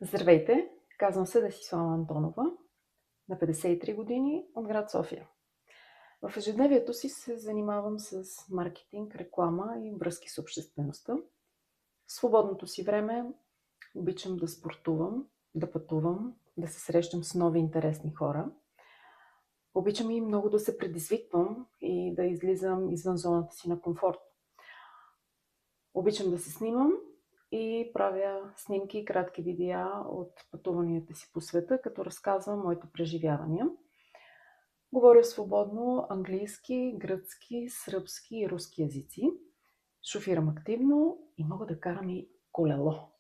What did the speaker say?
Здравейте! Казвам се Десислава Антонова, на 53 години, от град София. В ежедневието си се занимавам с маркетинг, реклама и връзки с обществеността. В свободното си време обичам да спортувам, да пътувам, да се срещам с нови интересни хора. Обичам и много да се предизвиквам и да излизам извън зоната си на комфорт. Обичам да се снимам и правя снимки и кратки видеа от пътуванията си по света, като разказвам моите преживявания. Говоря свободно английски, гръцки, сръбски и руски езици. Шофирам активно и мога да карам и колело.